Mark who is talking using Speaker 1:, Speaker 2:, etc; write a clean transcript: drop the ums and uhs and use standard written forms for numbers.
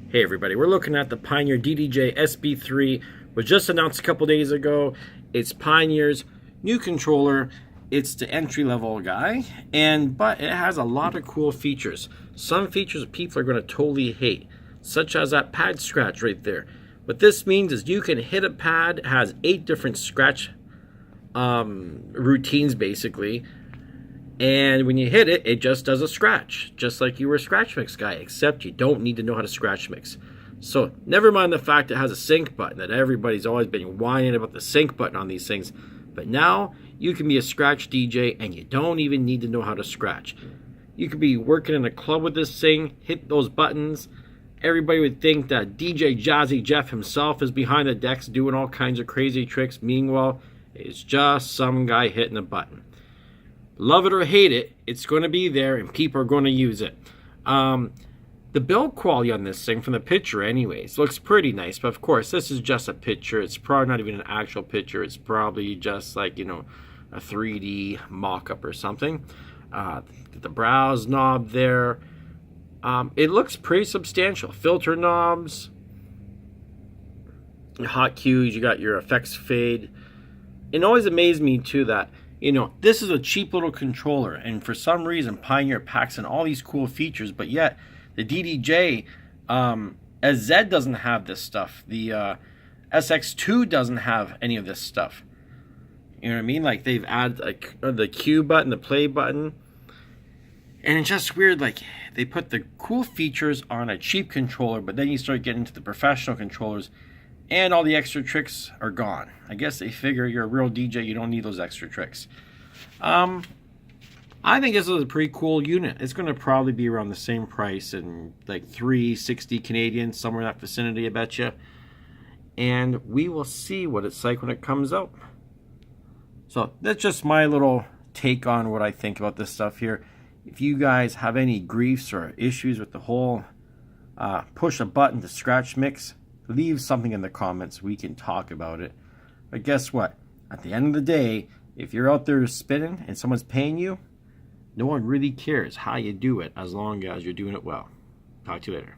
Speaker 1: Hey everybody, we're looking at the Pioneer DDJ-SB3, was just announced a couple days ago. It's Pioneer's new controller. It's the entry-level guy, but it has a lot of cool features. Some features people are going to totally hate, such as that pad scratch right there. What this means is you can hit a pad, it has 8 different scratch routines basically. And when you hit it, it just does a scratch, just like you were a scratch mix guy, except you don't need to know how to scratch mix. So never mind the fact it has a sync button, that everybody's always been whining about the sync button on these things. But now you can be a scratch DJ and you don't even need to know how to scratch. You could be working in a club with this thing, hit those buttons. Everybody would think that DJ Jazzy Jeff himself is behind the decks doing all kinds of crazy tricks. Meanwhile, it's just some guy hitting a button. Love it or hate it, it's going to be there and people are going to use it. The build quality on this thing, from the picture anyways, looks pretty nice. But of course, this is just a picture. It's probably not even an actual picture. It's probably just like, a 3D mock-up or something. The browse knob there. It looks pretty substantial. Filter knobs. Hot cues, you got your effects fade. It always amazed me too that this is a cheap little controller, and for some reason Pioneer packs in all these cool features, but yet the DDJ SZ doesn't have this stuff. The SX2 doesn't have any of this stuff. You know what I mean? Like, they've added like the Q button, the play button, and it's just weird. Like, they put the cool features on a cheap controller, but then you start getting into the professional controllers, and all the extra tricks are gone. I guess they figure you're a real DJ, you don't need those extra tricks. I think this is a pretty cool unit. It's going to probably be around the same price, and like $360 Canadian, somewhere in that vicinity, I bet you. And we will see what it's like when it comes out. So that's just my little take on what I think about this stuff here. If you guys have any griefs or issues with the whole push a button to scratch mix, leave something in the comments. We can talk about it. But guess what? At the end of the day, if you're out there spinning and someone's paying you, no one really cares how you do it as long as you're doing it well. Talk to you later.